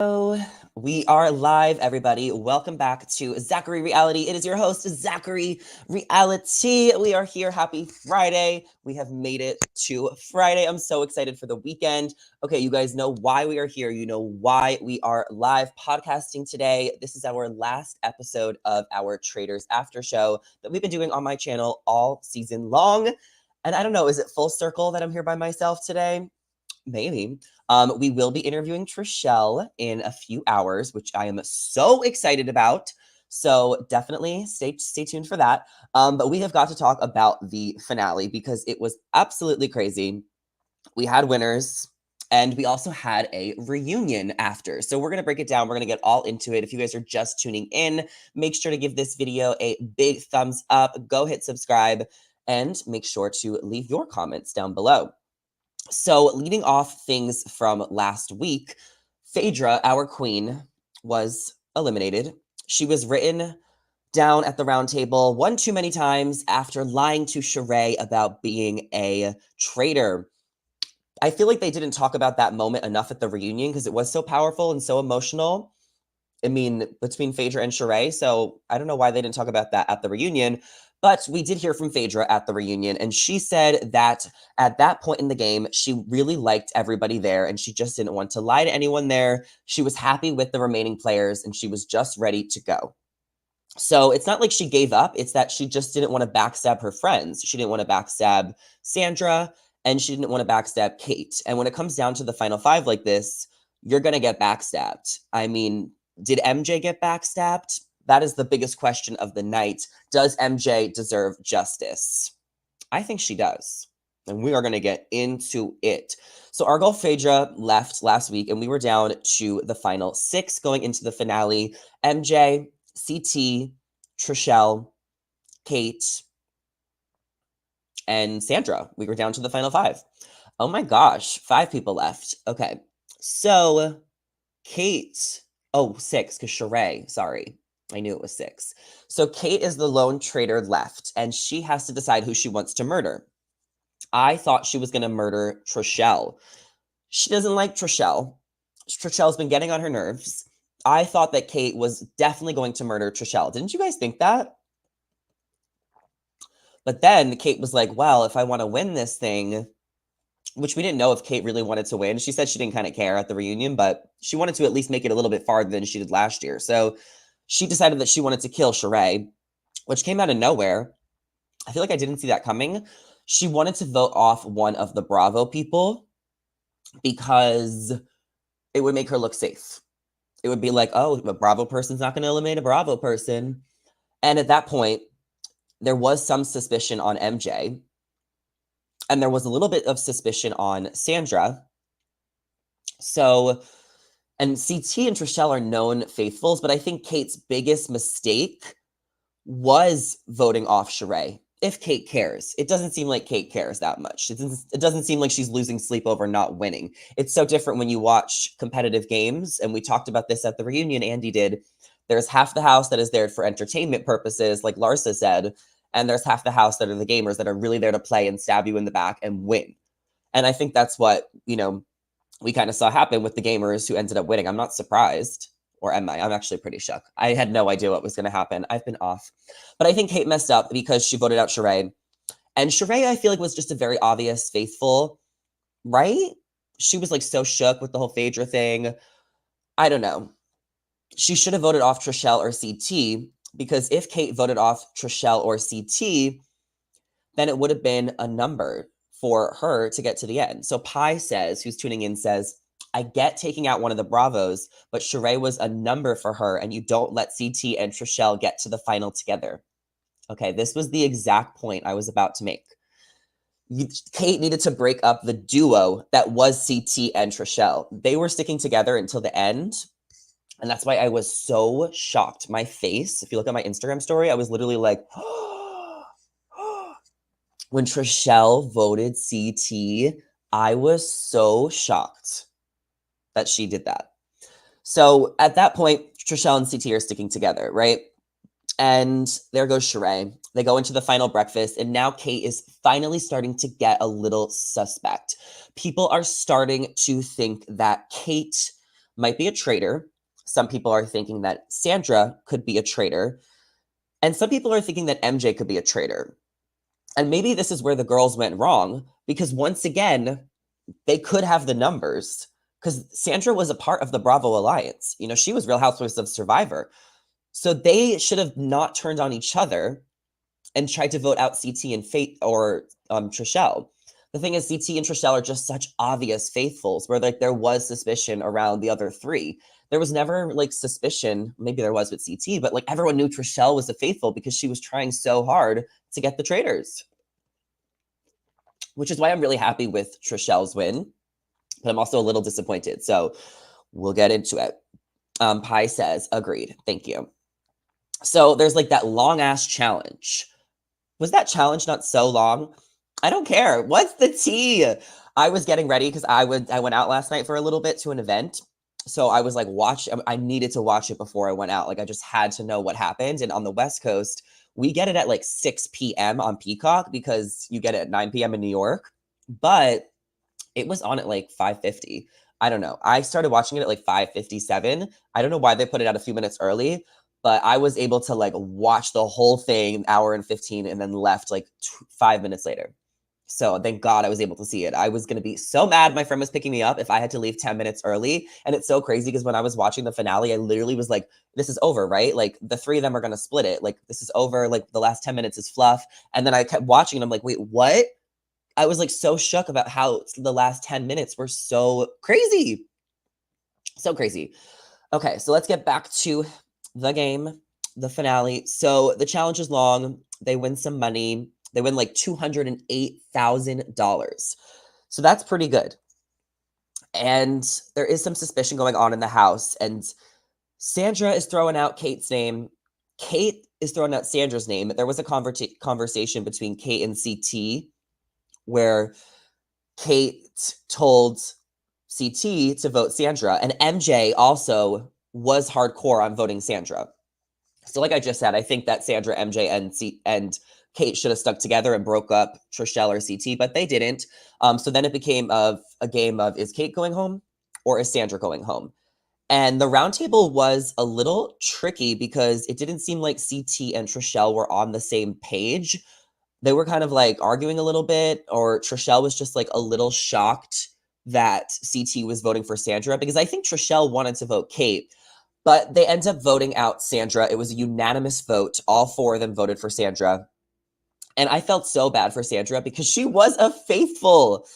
Hello, we are live, everybody. Welcome back to Zachary Reality. It is your host, Zachary Reality. We are here. Happy Friday. We have made it to Friday. I'm so excited for the weekend. Okay, you guys know why we are here. You know why we are live podcasting today. This is our last episode of our Traitors After Show that we've been doing on my channel all season long. And I don't know, is it full circle that I'm here by myself today? Maybe. We will be interviewing Trishelle in a few hours, which I am so excited about. So definitely stay tuned for that. But we have got to talk about the finale because it was absolutely crazy. We had winners and we also had a reunion after. So we're going to break it down. We're going to get all into it. If you guys are just tuning in, make sure to give this video a big thumbs up. Go hit subscribe and make sure to leave your comments down below. So leading off things from last week, Phaedra, our queen, was eliminated. She was written down at the round table one too many times after lying to Sheree about being a traitor. I feel like they didn't talk about that moment enough at the reunion because it was so powerful and so emotional. I mean, between Phaedra and Sheree. So I don't know why they didn't talk about that at the reunion. But we did hear from Phaedra at the reunion, and she said that at that point in the game, she really liked everybody there, and she just didn't want to lie to anyone there. She was happy with the remaining players, and she was just ready to go. So it's not like she gave up. It's that she just didn't want to backstab her friends. She didn't want to backstab Sandra, and she didn't want to backstab Kate. And when it comes down to the final five like this, you're going to get backstabbed. I mean, did MJ get backstabbed? That is the biggest question of the night. Does MJ deserve justice? I think she does. And we are going to get into it. So our girl Phaedra left last week, and we were down to the final six going into the finale. MJ, CT, Trishelle, Kate, and Sandra. We were down to the final five. Oh my gosh, 5 people left. Okay. So Kate, oh, 6, because Sheree, sorry. I knew it was 6. So Kate is the lone traitor left, and she has to decide who she wants to murder. I thought she was going to murder Trishelle. She doesn't like Trishelle. Trishelle's been getting on her nerves. I thought that Kate was definitely going to murder Trishelle. Didn't you guys think that? But then Kate was like, well, if I want to win this thing, which we didn't know if Kate really wanted to win. She said she didn't kind of care at the reunion, but she wanted to at least make it a little bit farther than she did last year. So she decided that she wanted to kill Sheree, which came out of nowhere. I feel like I didn't see that coming. She wanted to vote off one of the Bravo people because it would make her look safe. It would be like, oh, a Bravo person's not going to eliminate a Bravo person. And at that point, there was some suspicion on MJ. And there was a little bit of suspicion on Sandra. So, and CT and Trishelle are known faithfuls, but I think Kate's biggest mistake was voting off Sheree. If Kate cares, it doesn't seem like Kate cares that much. It doesn't seem like she's losing sleep over not winning. It's so different when you watch competitive games, and we talked about this at the reunion, Andy did. There's half the house that is there for entertainment purposes, like Larsa said, and there's half the house that are the gamers that are really there to play and stab you in the back and win. And I think that's what, we kind of saw happen with the gamers who ended up winning. I'm not surprised. Or am I? I'm actually pretty shook. I had no idea what was going to happen. I've been off. But I think Kate messed up because she voted out Sheree. And Sheree, I feel like, was just a very obvious faithful, right? She was like so shook with the whole Phaedra thing. I don't know. She should have voted off Trishelle or CT, because if Kate voted off Trishelle or CT, then it would have been a number for her to get to the end. So Pi says, who's tuning in, says, I get taking out one of the Bravos, but Sheree was a number for her, and you don't let CT and Trishelle get to the final together. Okay, this was the exact point I was about to make. Kate needed to break up the duo that was CT and Trishelle. They were sticking together until the end, and that's why I was so shocked. My face, if you look at my Instagram story, I was literally like, when Trishelle voted CT, I was so shocked that she did that. So at that point, Trishelle and CT are sticking together, right? And there goes Sheree. They go into the final breakfast, and now Kate is finally starting to get a little suspect. People are starting to think that Kate might be a traitor. Some people are thinking that Sandra could be a traitor. And some people are thinking that MJ could be a traitor. And maybe this is where the girls went wrong, because once again, they could have the numbers, because Sandra was a part of the Bravo Alliance. You know, she was Real Housewives of Survivor. So they should have not turned on each other and tried to vote out CT and Fate or Trishelle. The thing is, CT and Trishelle are just such obvious faithfuls, where like there was suspicion around the other three. There was never like suspicion, maybe there was with CT, but like everyone knew Trishelle was a faithful because she was trying so hard to get the traitors. Which is why I'm really happy with Trishelle's win, but I'm also a little disappointed. So we'll get into it. Pi says, agreed. Thank you. So there's like that long ass challenge. Was that challenge not so long? I don't care. What's the tea? I was getting ready because I went out last night for a little bit to an event. So I was like, I needed to watch it before I went out. Like I just had to know what happened. And on the West Coast, we get it at like 6 p.m. on Peacock because you get it at 9 p.m. in New York. But it was on at like 5:50. I don't know. I started watching it at like 5:57. I don't know why they put it out a few minutes early, but I was able to like watch the whole thing, hour and 15, and then left like 5 minutes later. So thank God I was able to see it. I was going to be so mad my friend was picking me up if I had to leave 10 minutes early. And it's so crazy because when I was watching the finale, I literally was like, this is over, right? Like the three of them are going to split it. Like this is over. Like the last 10 minutes is fluff. And then I kept watching and I'm like, wait, what? I was like so shook about how the last 10 minutes were so crazy. So crazy. Okay, so let's get back to the game, the finale. So the challenge is long. They win some money. They win like $208,000. So that's pretty good. And there is some suspicion going on in the house. And Sandra is throwing out Kate's name. Kate is throwing out Sandra's name. There was a conversation between Kate and CT where Kate told CT to vote Sandra. And MJ also was hardcore on voting Sandra. So like I just said, I think that Sandra, MJ, and Kate should have stuck together and broke up Trishelle or CT, but they didn't. So then it became a game of, is Kate going home or is Sandra going home? And the roundtable was a little tricky because it didn't seem like CT and Trishelle were on the same page. They were kind of like arguing a little bit, or Trishelle was just like a little shocked that CT was voting for Sandra, because I think Trishelle wanted to vote Kate, but they ended up voting out Sandra. It was a unanimous vote. All four of them voted for Sandra. And I felt so bad for Sandra because she was a faithful.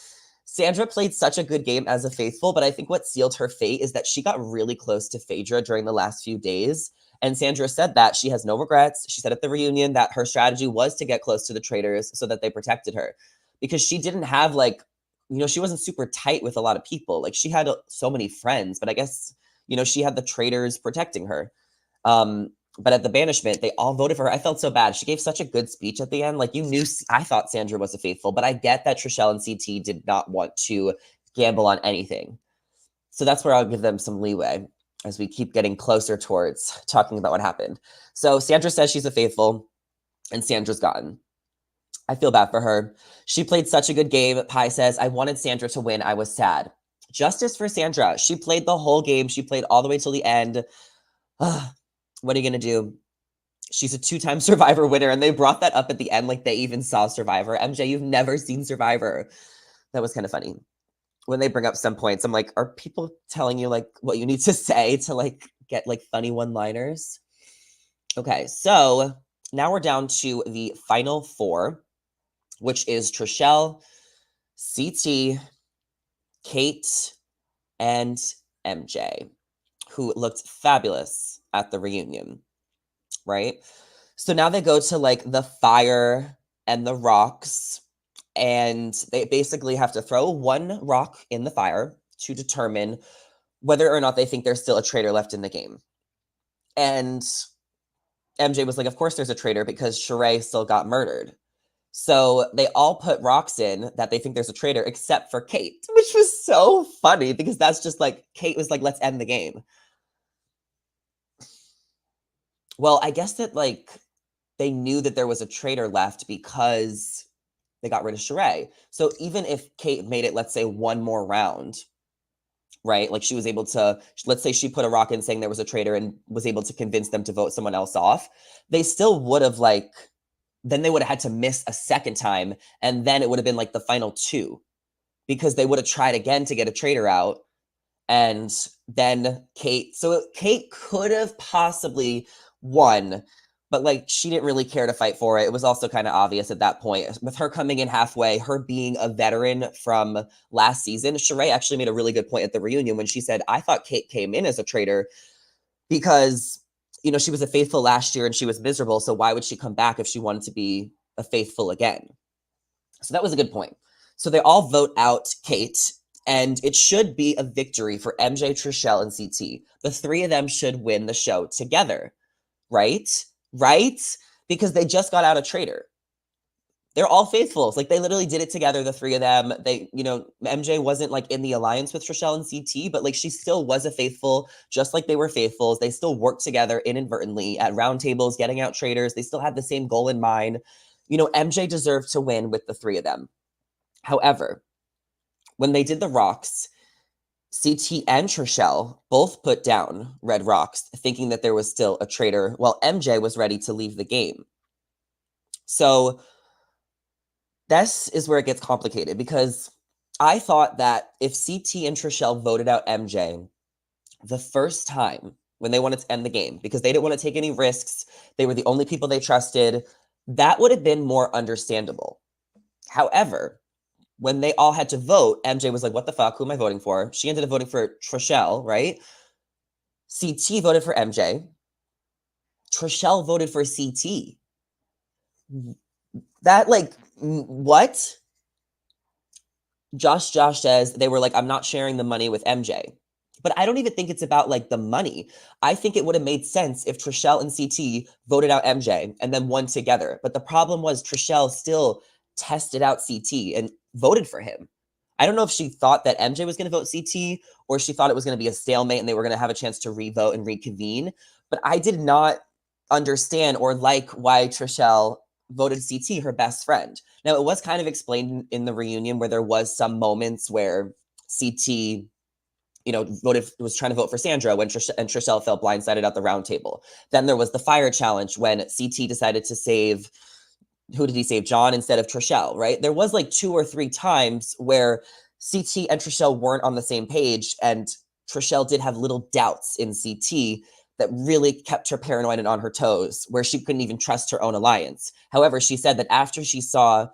Sandra played such a good game as a faithful, but I think what sealed her fate is that she got really close to Phaedra during the last few days. And Sandra said that she has no regrets. She said at the reunion that her strategy was to get close to the traitors so that they protected her, because she didn't have like, you know, she wasn't super tight with a lot of people. Like she had so many friends, but I guess, you know, she had the traitors protecting her. But at the banishment, they all voted for her. I felt so bad. She gave such a good speech at the end. Like, you knew, I thought Sandra was a faithful, but I get that Trishelle and CT did not want to gamble on anything. So that's where I'll give them some leeway as we keep getting closer towards talking about what happened. So Sandra says she's a faithful, and Sandra's gotten. I feel bad for her. She played such a good game. Pi says, I wanted Sandra to win. I was sad. Justice for Sandra. She played the whole game. She played all the way till the end. What are you going to do? She's a 2-time Survivor winner, and they brought that up at the end like they even saw Survivor. MJ, you've never seen Survivor. That was kind of funny. When they bring up some points, I'm like, are people telling you like what you need to say to like get like funny one-liners? Okay, so now we're down to the final four, which is Trishelle, CT, Kate, and MJ, who looked fabulous at the reunion, right? So now they go to like the fire and the rocks, and they basically have to throw one rock in the fire to determine whether or not they think there's still a traitor left in the game. And MJ was like, of course there's a traitor because Sheree still got murdered. So they all put rocks in that they think there's a traitor except for Kate, which was so funny because that's just like, Kate was like, let's end the game. Well, I guess that like they knew that there was a traitor left because they got rid of Sheree. So even if Kate made it, let's say, one more round, right? Like she was able to, let's say she put a rock in saying there was a traitor and was able to convince them to vote someone else off. They still would have like, then they would have had to miss a second time. And then it would have been like the final two because they would have tried again to get a traitor out. And then Kate, so Kate could have possibly won, but like she didn't really care to fight for it. It was also kind of obvious at that point with her coming in halfway, her being a veteran from last season. Sheree actually made a really good point at the reunion when she said, I thought Kate came in as a traitor because, you know, she was a faithful last year and she was miserable. So why would she come back if she wanted to be a faithful again? So that was a good point. So they all vote out Kate, and it should be a victory for MJ, Trishelle, and CT. The three of them should win the show together, right? Right? Because they just got out a traitor. They're all faithfuls. Like they literally did it together, the three of them. They, you know, MJ wasn't like in the alliance with Trishelle and CT, but like she still was a faithful, just like they were faithfuls. They still worked together inadvertently at round tables, getting out traitors. They still had the same goal in mind. You know, MJ deserved to win with the three of them. However, when they did the rocks, CT and Trishelle both put down red rocks, thinking that there was still a traitor, while MJ was ready to leave the game. So this is where it gets complicated because I thought that if CT and Trishelle voted out MJ the first time when they wanted to end the game because they didn't want to take any risks, they were the only people they trusted, that would have been more understandable. However, when they all had to vote, MJ was like, what the fuck? Who am I voting for? She ended up voting for Trishelle, right? CT voted for MJ. Trishelle voted for CT. That, like, what? Josh says they were like, I'm not sharing the money with MJ. But I don't even think it's about like the money. I think it would have made sense if Trishelle and CT voted out MJ and then won together. But the problem was Trishelle still tested out CT and voted for him. I don't know if she thought that MJ was going to vote CT or she thought it was going to be a stalemate and they were going to have a chance to revote and reconvene. But I did not understand or like why Trishelle voted CT, her best friend. Now, it was kind of explained in the reunion where there was some moments where CT, you know, was trying to vote for Sandra when Trishelle felt blindsided at the round table. Then there was the fire challenge when CT decided to save, who did he save? John instead of Trishelle, right? There was like 2 or 3 times where CT and Trishelle weren't on the same page, and Trishelle did have little doubts in CT that really kept her paranoid and on her toes, where she couldn't even trust her own alliance. However, she said that after she saw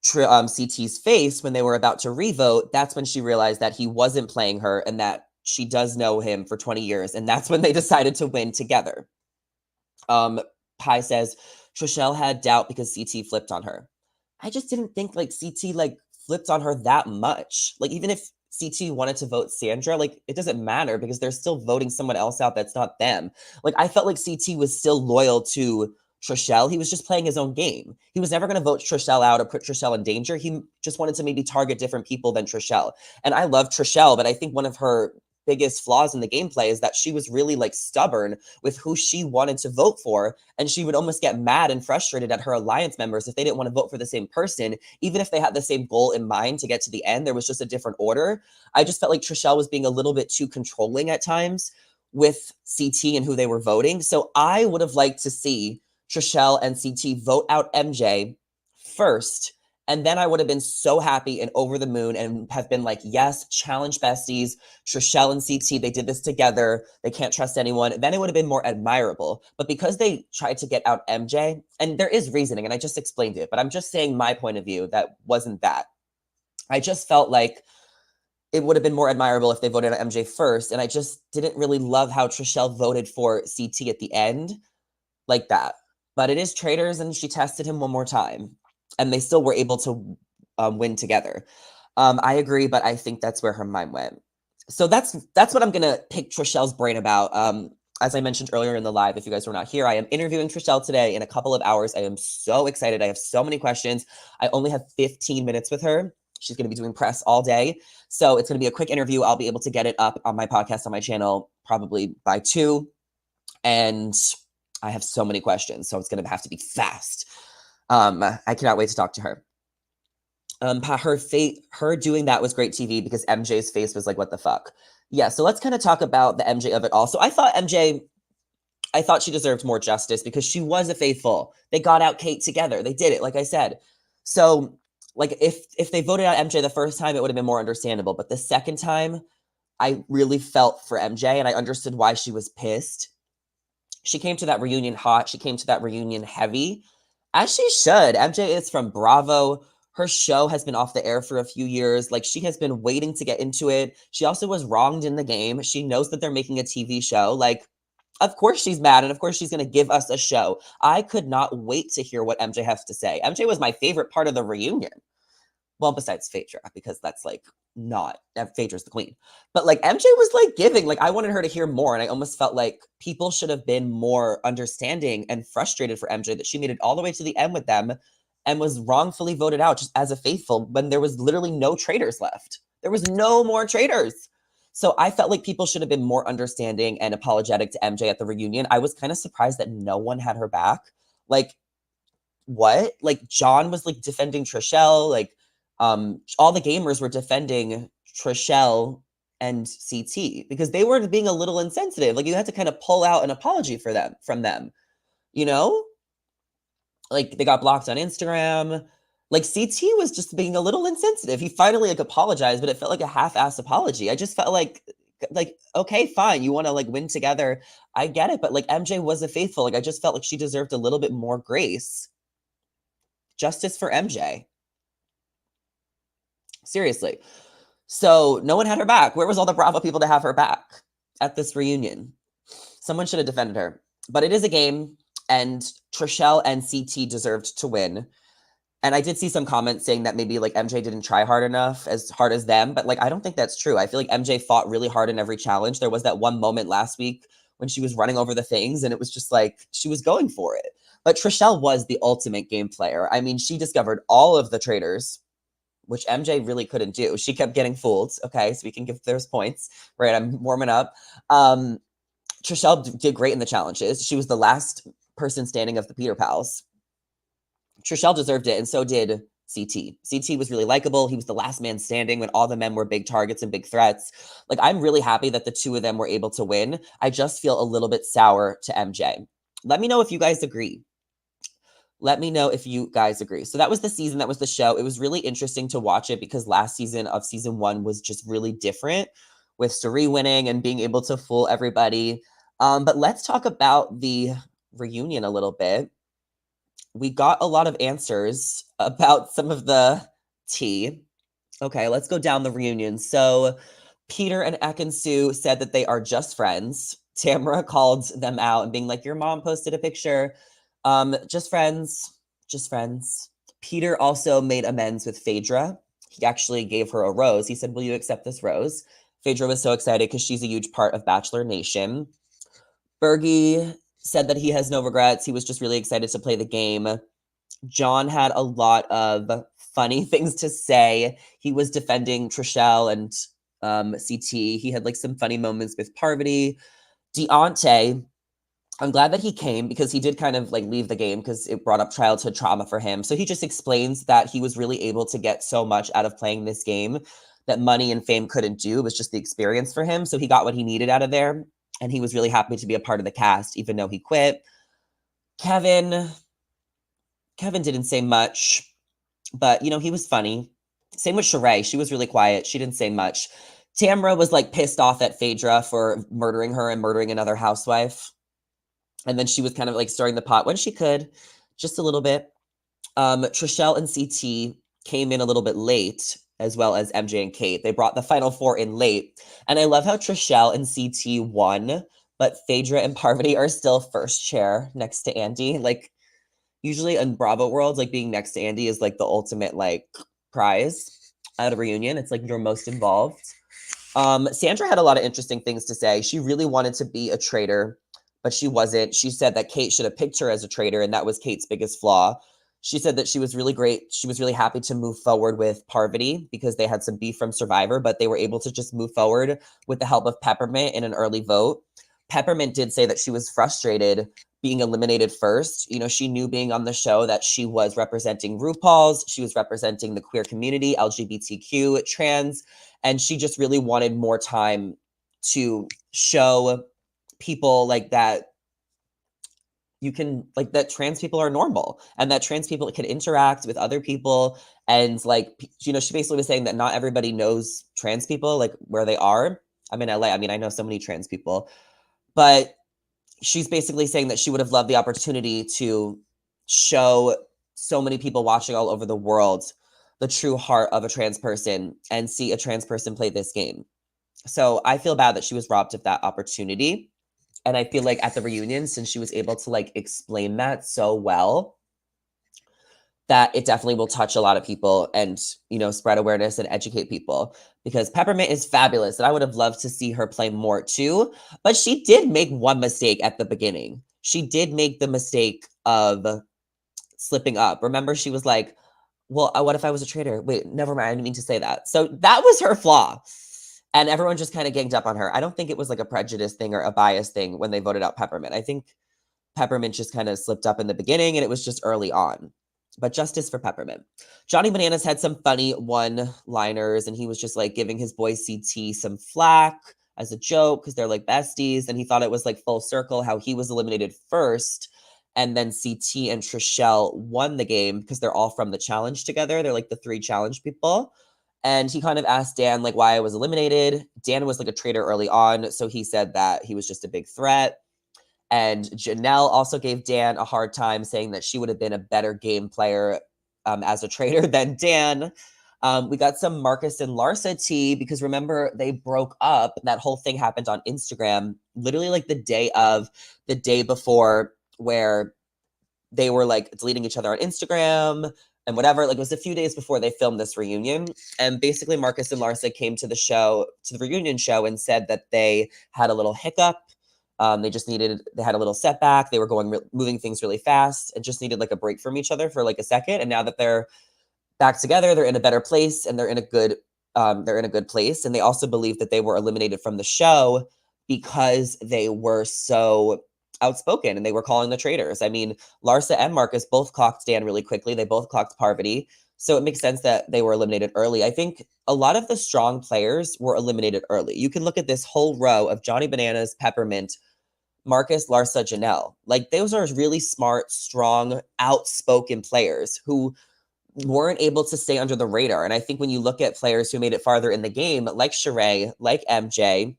CT's face when they were about to revote, that's when she realized that he wasn't playing her and that she does know him for 20 years. And that's when they decided to win together. Pi says, Trishelle had doubt because CT flipped on her. I just didn't think like CT like flipped on her that much. Like even if CT wanted to vote Sandra, like it doesn't matter because they're still voting someone else out that's not them. Like I felt like CT was still loyal to Trishelle. He was just playing his own game. He was never going to vote Trishelle out or put Trishelle in danger. He just wanted to maybe target different people than Trishelle. And I love Trishelle, but I think one of her biggest flaws in the gameplay is that she was really like stubborn with who she wanted to vote for, and she would almost get mad and frustrated at her alliance members if they didn't want to vote for the same person, even if they had the same goal in mind to get to the end. There was just a different order. I just felt like Trishelle was being a little bit too controlling at times with CT and who they were voting. So I would have liked to see Trishelle and CT vote out MJ first. And then I would have been so happy and over the moon and have been like, yes, challenge besties, Trishelle and CT, they did this together. They can't trust anyone. Then it would have been more admirable. But because they tried to get out MJ, and there is reasoning, and I just explained it, but I'm just saying my point of view that wasn't that. I just felt like it would have been more admirable if they voted out MJ first. And I just didn't really love how Trishelle voted for CT at the end like that. But it is Traitors, and she tested him one more time. And they still were able to win together. I agree, but I think that's where her mind went. So that's what I'm going to pick Trishelle's brain about. As I mentioned earlier in the live, if you guys were not here, I am interviewing Trishelle today in a couple of hours. I am so excited. I have so many questions. I only have 15 minutes with her. She's going to be doing press all day. So it's going to be a quick interview. I'll be able to get it up on my podcast on my channel probably by 2. And I have so many questions, so it's going to have to be fast. I cannot wait to talk to her. her doing that was great TV because MJ's face was like, what the fuck? Yeah, so let's kind of talk about the MJ of it all. So I thought she deserved more justice because she was a faithful. They got out Kate together. They did it, like I said. So, like, if they voted out MJ the first time, it would have been more understandable. But the second time, I really felt for MJ and I understood why she was pissed. She came to that reunion hot. She came to that reunion heavy, as she should. MJ is from Bravo. Her show has been off the air for a few years. Like, she has been waiting to get into it. She also was wronged in the game. She knows that they're making a TV show. Like, of course she's mad, and of course she's going to give us a show. I could not wait to hear what MJ has to say. MJ was my favorite part of the reunion. Well, besides Phaedra, because that's like not, Phaedra's the queen. But like MJ was like giving, like I wanted her to hear more. And I almost felt like people should have been more understanding and frustrated for MJ that she made it all the way to the end with them and was wrongfully voted out just as a faithful when there was literally no traitors left. There was no more traitors. So I felt like people should have been more understanding and apologetic to MJ at the reunion. I was kind of surprised that no one had her back. Like, what? Like, John was like defending Trishelle. Like, all the gamers were defending Trishelle and CT because they were being a little insensitive. Like, you had to kind of pull out an apology from them, you know? Like, they got blocked on Instagram. Like, CT was just being a little insensitive. He finally like apologized, but it felt like a half-ass apology. I just felt like, okay, fine, you want to like win together. I get it, but like MJ was a faithful. Like, I just felt like she deserved a little bit more grace. Justice for MJ. Seriously. So no one had her back. Where was all the Bravo people to have her back at this reunion? Someone should have defended her. But it is a game, and Trishelle and CT deserved to win. And I did see some comments saying that maybe like MJ didn't try hard enough, as hard as them. But like, I don't think that's true. I feel like MJ fought really hard in every challenge. There was that one moment last week when she was running over the things, and it was just like, she was going for it. But Trishelle was the ultimate game player. I mean, she discovered all of the traitors, which MJ really couldn't do. She kept getting fooled. Okay, so we can give those points. Right, I'm warming up. Trishelle did great in the challenges. She was the last person standing of the Peter Pals. Trishelle deserved it, and so did CT. CT was really likable. He was the last man standing when all the men were big targets and big threats. Like, I'm really happy that the two of them were able to win. I just feel a little bit sour to MJ. Let me know if you guys agree. Let me know if you guys agree. So that was the season. That was the show. It was really interesting to watch it because last season of season 1 was just really different with Suri winning and being able to fool everybody. But let's talk about the reunion a little bit. We got a lot of answers about some of the tea. Okay, let's go down the reunion. So Peter and Ekin Su said that they are just friends. Tamara called them out and being like, your mom posted a picture. Just friends, just friends. Peter also made amends with Phaedra. He actually gave her a rose. He said, will you accept this rose? Phaedra was so excited because she's a huge part of Bachelor Nation. Bergie said that he has no regrets. He was just really excited to play the game. John had a lot of funny things to say. He was defending Trishelle and CT. He had like some funny moments with Parvati. Deontay, I'm glad that he came because he did kind of like leave the game because it brought up childhood trauma for him. So he just explains that he was really able to get so much out of playing this game that money and fame couldn't do. It was just the experience for him. So he got what he needed out of there. And he was really happy to be a part of the cast, even though he quit. Kevin didn't say much, but, you know, he was funny. Same with Sheree. She was really quiet. She didn't say much. Tamara was, like, pissed off at Phaedra for murdering her and murdering another housewife. And then she was kind of, like, stirring the pot when she could, just a little bit. Trishelle and CT came in a little bit late, as well as MJ and Kate. They brought the final 4 in late. And I love how Trishelle and CT won, but Phaedra and Parvati are still first chair next to Andy. Like, usually in Bravo worlds, like, being next to Andy is, like, the ultimate, like, prize at a reunion. It's, like, you're most involved. Sandra had a lot of interesting things to say. She really wanted to be a traitor, but she wasn't. She said that Kate should have picked her as a traitor, and that was Kate's biggest flaw. She said that she was really great. She was really happy to move forward with Parvati because they had some beef from Survivor, but they were able to just move forward with the help of Peppermint in an early vote. Peppermint did say that she was frustrated being eliminated first. You know, she knew being on the show that she was representing RuPaul's, she was representing the queer community, LGBTQ, trans, and she just really wanted more time to show people like that you can, like, that trans people are normal and that trans people can interact with other people. And like, you know, she basically was saying that not everybody knows trans people, like where they are. I'm in LA. I mean, I know so many trans people, but she's basically saying that she would have loved the opportunity to show so many people watching all over the world the true heart of a trans person and see a trans person play this game. So I feel bad that she was robbed of that opportunity. And I feel like at the reunion, since she was able to like explain that so well, that it definitely will touch a lot of people and, you know, spread awareness and educate people, because Peppermint is fabulous. And I would have loved to see her play more too. But she did make one mistake at the beginning. She did make the mistake of slipping up. Remember, she was like, well, what if I was a traitor? Wait, never mind. I didn't mean to say that. So that was her flaw. And everyone just kind of ganged up on her. I don't think it was like a prejudice thing or a bias thing when they voted out Peppermint. I think Peppermint just kind of slipped up in the beginning and it was just early on. But justice for Peppermint. Johnny Bananas had some funny one-liners and he was just like giving his boy CT some flack as a joke because they're like besties. And he thought it was like full circle how he was eliminated first. And then CT and Trishelle won the game because they're all from the challenge together. They're like the 3 challenge people. And he kind of asked Dan like why I was eliminated. Dan was like a traitor early on. So he said that he was just a big threat. And Janelle also gave Dan a hard time, saying that she would have been a better game player as a traitor than Dan. We got some Marcus and Larsa tea because remember, they broke up. That whole thing happened on Instagram, literally like the day before, where they were like deleting each other on Instagram and whatever. Like it was a few days before they filmed this reunion. And basically Marcus and Larsa came to the reunion show and said that they had a little hiccup. They had a little setback. They were moving things really fast and just needed like a break from each other for like a second. And now that they're back together, they're in a better place and they're in a good place. And they also believe that they were eliminated from the show because they were so outspoken and they were calling the traitors. I mean, Larsa and Marcus both clocked Dan really quickly. They both clocked Parvati. So it makes sense that they were eliminated early. I think a lot of the strong players were eliminated early. You can look at this whole row of Johnny Bananas, Peppermint, Marcus, Larsa, Janelle. Like those are really smart, strong, outspoken players who weren't able to stay under the radar. And I think when you look at players who made it farther in the game, like Sheree, like MJ,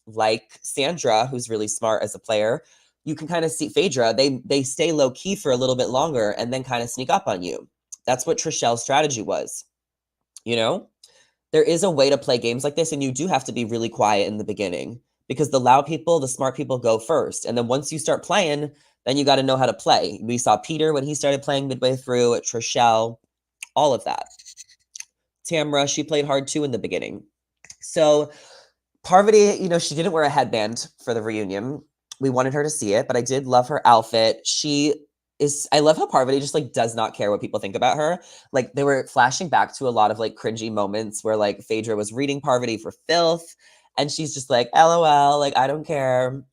like Sandra, who's really smart as a player, you can kind of see Phaedra, they stay low key for a little bit longer and then kind of sneak up on you. That's what Trishelle's strategy was. You know, there is a way to play games like this, and you do have to be really quiet in the beginning because the loud people, the smart people go first. And then once you start playing, then you got to know how to play. We saw Peter when he started playing midway through, Trishelle, all of that. Tamra, she played hard too in the beginning. So Parvati, you know, she didn't wear a headband for the reunion. We wanted her to see it, but I did love her outfit. I love how Parvati just like does not care what people think about her. Like they were flashing back to a lot of like cringy moments where like Phaedra was reading Parvati for filth and she's just like, LOL, like I don't care.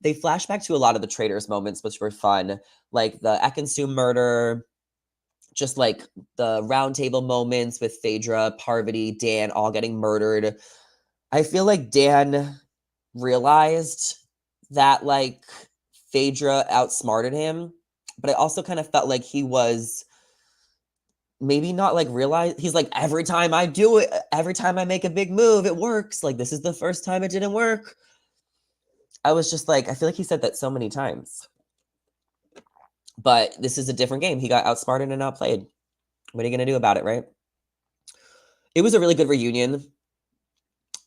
They flash back to a lot of the Traitors moments, which were fun, like the Ekin Su murder, just like the round table moments with Phaedra, Parvati, Dan all getting murdered. I feel like Dan realized that like Phaedra outsmarted him, but I also kind of felt like he was maybe not like realize he's like, every time I do it, every time I make a big move, it works. Like this is the first time it didn't work. I was just like, I feel like he said that so many times. But this is a different game. He got outsmarted and outplayed. What are you going to do about it, right? It was a really good reunion.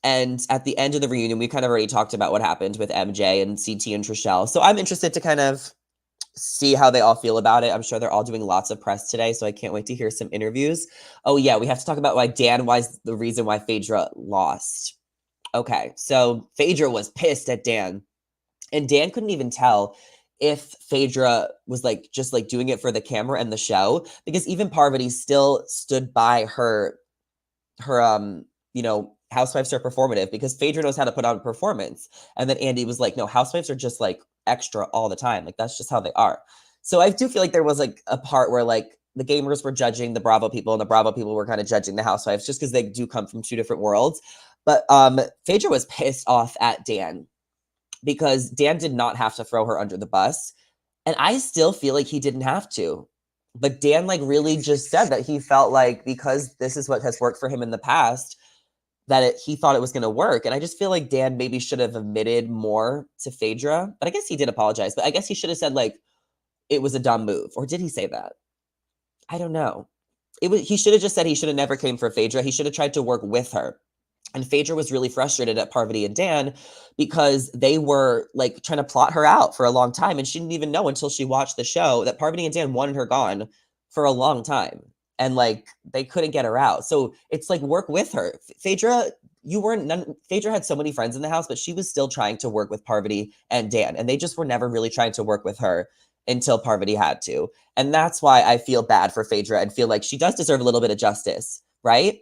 And at the end of the reunion, we kind of already talked about what happened with MJ and CT and Trishelle. So I'm interested to kind of see how they all feel about it. I'm sure they're all doing lots of press today, so I can't wait to hear some interviews. Oh yeah, we have to talk about why Dan was the reason why Phaedra lost. Okay, so Phaedra was pissed at Dan. And Dan couldn't even tell if Phaedra was like just like doing it for the camera and the show, because even Parvati still stood by her you know, housewives are performative because Phaedra knows how to put on a performance. And then Andy was like, no, housewives are just like extra all the time. Like that's just how they are. So I do feel like there was like a part where like the gamers were judging the Bravo people and the Bravo people were kind of judging the housewives just because they do come from two different worlds. But Phaedra was pissed off at Dan because Dan did not have to throw her under the bus. And I still feel like he didn't have to. But Dan like really just said that he felt like because this is what has worked for him in the past, that he thought it was going to work. And I just feel like Dan maybe should have admitted more to Phaedra. But I guess he did apologize. But I guess he should have said like, it was a dumb move. Or did he say that? I don't know. He should have just said he should have never came for Phaedra. He should have tried to work with her. And Phaedra was really frustrated at Parvati and Dan because they were like trying to plot her out for a long time. And she didn't even know until she watched the show that Parvati and Dan wanted her gone for a long time. And like they couldn't get her out. So it's like work with her. Phaedra, Phaedra had so many friends in the house, but she was still trying to work with Parvati and Dan. And they just were never really trying to work with her until Parvati had to. And that's why I feel bad for Phaedra and feel like she does deserve a little bit of justice, right?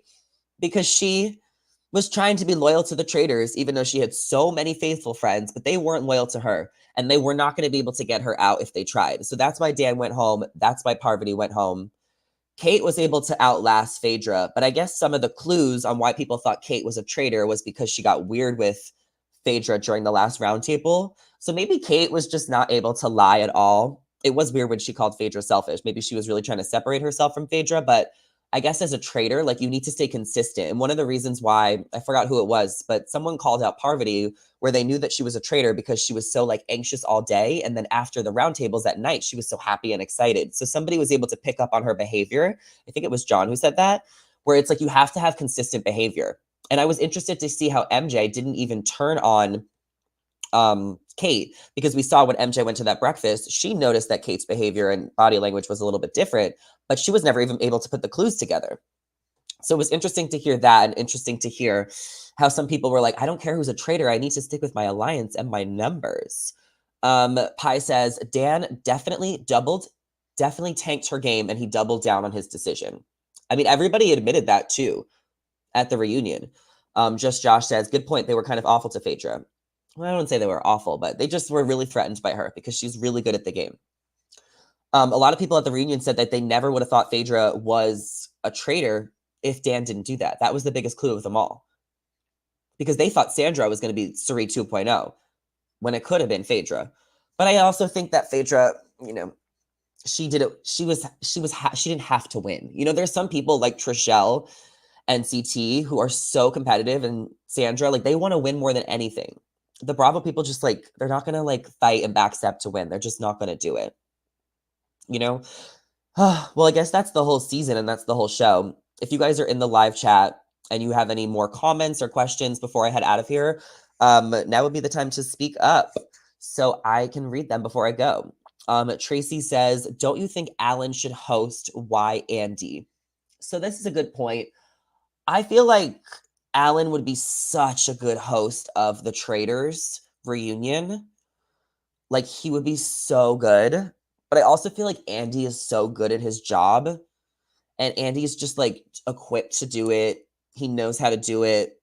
Because she was trying to be loyal to the traitors, even though she had so many faithful friends, but they weren't loyal to her. And they were not going to be able to get her out if they tried. So that's why Dan went home. That's why Parvati went home. Kate was able to outlast Phaedra, but I guess some of the clues on why people thought Kate was a traitor was because she got weird with Phaedra during the last roundtable. So maybe Kate was just not able to lie at all. It was weird when she called Phaedra selfish. Maybe she was really trying to separate herself from Phaedra, but I guess as a traitor, like you need to stay consistent. And one of the reasons why, I forgot who it was, but someone called out Parvati where they knew that she was a traitor because she was so like anxious all day. And then after the roundtables at night, she was so happy and excited. So somebody was able to pick up on her behavior. I think it was John who said that, where it's like you have to have consistent behavior. And I was interested to see how MJ didn't even turn on Kate, because we saw when MJ went to that breakfast, she noticed that Kate's behavior and body language was a little bit different, but she was never even able to put the clues together. So it was interesting to hear that, and interesting to hear how some people were like, I don't care who's a traitor. I need to stick with my alliance and my numbers. Pi says, Dan definitely tanked her game, and he doubled down on his decision. I mean, everybody admitted that too at the reunion. Just Josh says, good point. They were kind of awful to Phaedra. Well, I don't say they were awful, but they just were really threatened by her because she's really good at the game. A lot of people at the reunion said that they never would have thought Phaedra was a traitor if Dan didn't do that. That was the biggest clue of them all. Because they thought Sandra was going to be Suri 2.0 when it could have been Phaedra. But I also think that Phaedra, you know, she did it. She didn't have to win. You know, there's some people like Trishelle and CT who are so competitive, and Sandra, like they want to win more than anything. The Bravo people just like, they're not going to like fight and backstep to win. They're just not going to do it. You know? Well, I guess that's the whole season and that's the whole show. If you guys are in the live chat and you have any more comments or questions before I head out of here, now would be the time to speak up so I can read them before I go. Tracy says, don't you think Alan should host Why Andy? So this is a good point. I feel like Alan would be such a good host of the Traitors reunion. Like, he would be so good. But I also feel like Andy is so good at his job. And Andy's just, like, equipped to do it. He knows how to do it.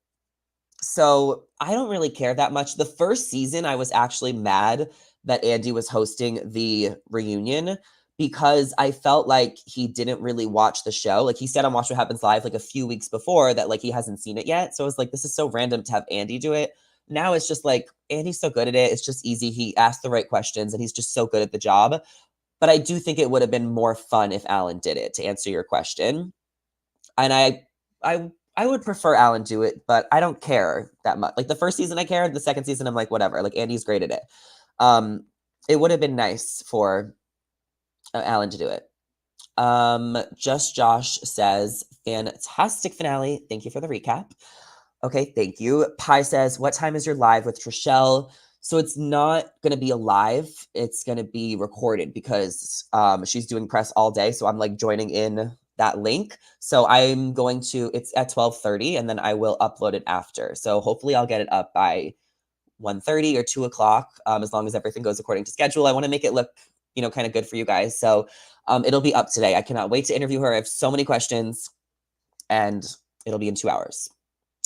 So I don't really care that much. The first season, I was actually mad that Andy was hosting the reunion because I felt like he didn't really watch the show. Like, he said on Watch What Happens Live, like, a few weeks before that, like, he hasn't seen it yet. So I was like, this is so random to have Andy do it. Now it's just like, Andy's so good at it. It's just easy. He asked the right questions and he's just so good at the job. But I do think it would have been more fun if Alan did it, to answer your question. And I would prefer Alan do it, but I don't care that much. Like, the first season I cared, the second season I'm like, whatever. Like, Andy's great at it. It would have been nice for Alan to do it. Just Josh says, fantastic finale. Thank you for the recap. Okay, thank you. Pi says, what time is your live with Trishelle? So it's not going to be a live. It's going to be recorded because she's doing press all day. So I'm like joining in that link. So I'm going to, it's at 12:30 and then I will upload it after. So hopefully I'll get it up by 1:30 or 2 o'clock, as long as everything goes according to schedule. I want to make it look, you know, kind of good for you guys. So it'll be up today. I cannot wait to interview her. I have so many questions and it'll be in 2 hours.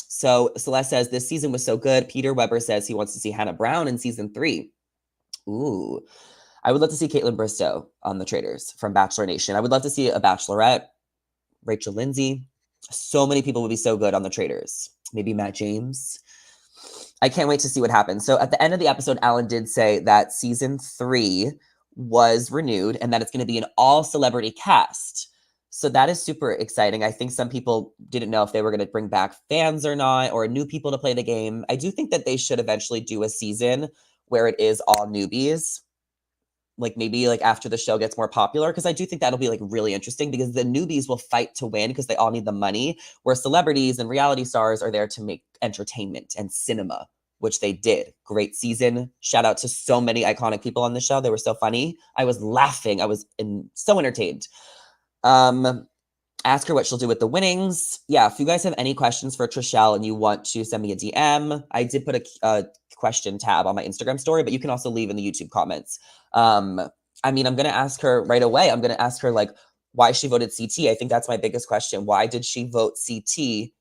So Celeste says, this season was so good. Peter Weber says he wants to see Hannah Brown in season 3. Ooh. I would love to see Caitlin Bristow on the Traitors from Bachelor Nation. I would love to see a Bachelorette, Rachel Lindsay. So many people would be so good on the Traitors. Maybe Matt James. I can't wait to see what happens. So at the end of the episode, Alan did say that season 3 was renewed and that it's going to be an all-celebrity cast. So that is super exciting. I think some people didn't know if they were going to bring back fans or not, or new people to play the game. I do think that they should eventually do a season where it is all newbies. Like maybe like after the show gets more popular, because I do think that'll be like really interesting because the newbies will fight to win because they all need the money, where celebrities and reality stars are there to make entertainment and cinema, which they did. Great season. Shout out to so many iconic people on the show. They were so funny. I was laughing. I was so entertained. Ask her what she'll do with the winnings. Yeah, if you guys have any questions for Trishelle and you want to send me a DM, I did put a question tab on my Instagram story, but you can also leave in the YouTube comments. I mean, I'm going to ask her right away. I'm going to ask her like why she voted CT. I think that's my biggest question. Why did she vote CT?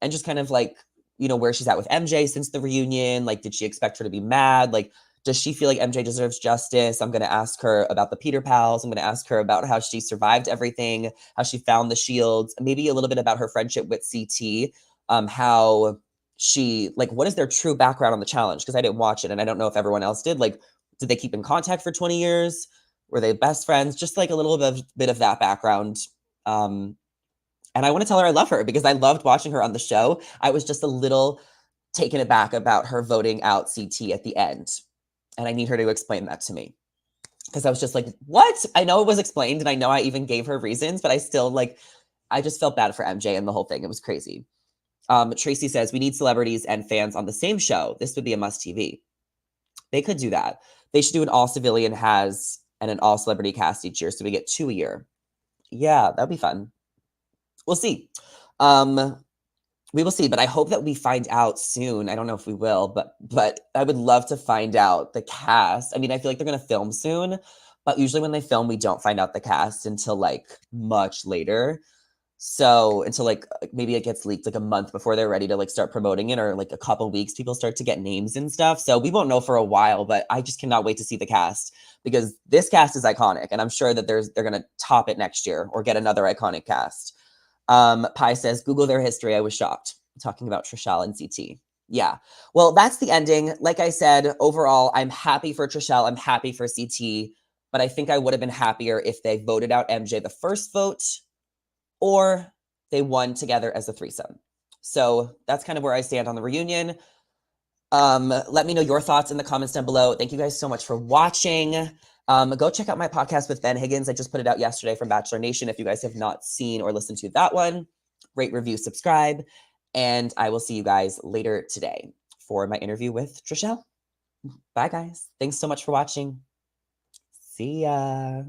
And just kind of like, you know, where she's at with MJ since the reunion. Like, did she expect her to be mad? Like, does she feel like MJ deserves justice? I'm going to ask her about the Peter pals. I'm going to ask her about how she survived everything, how she found the shields, maybe a little bit about her friendship with CT, how she, like, what is their true background on the challenge? Because I didn't watch it and I don't know if everyone else did. Like, did they keep in contact for 20 years? Were they best friends? Just like a little bit of that background. And I want to tell her I love her because I loved watching her on the show. I was just a little taken aback about her voting out CT at the end. And I need her to explain that to me. Because I was just like, what? I know it was explained and I know I even gave her reasons, but I still like, I just felt bad for MJ and the whole thing. It was crazy. Tracy says, we need celebrities and fans on the same show. This would be a must TV. They could do that. They should do an all civilian has and an all celebrity cast each year. So we get 2 a year. Yeah, that'd be fun. We'll see. We will see, but I hope that we find out soon. I don't know if we will, but I would love to find out the cast. I mean, I feel like they're going to film soon, but usually when they film, we don't find out the cast until like much later. So until like maybe it gets leaked like a month before they're ready to like start promoting it, or like a couple weeks, people start to get names and stuff. So we won't know for a while, but I just cannot wait to see the cast because this cast is iconic, and I'm sure that they're going to top it next year or get another iconic cast. Pi says, Google their history. I was shocked. Talking about Trishelle and CT. Yeah. Well, that's the ending. Like I said, overall, I'm happy for Trishelle. I'm happy for CT. But I think I would have been happier if they voted out MJ the first vote or they won together as a threesome. So that's kind of where I stand on the reunion. Let me know your thoughts in the comments down below. Thank you guys so much for watching. Go check out my podcast with Ben Higgins. I just put it out yesterday from Bachelor Nation. If you guys have not seen or listened to that one, rate, review, subscribe. And I will see you guys later today for my interview with Trishelle. Bye, guys. Thanks so much for watching. See ya.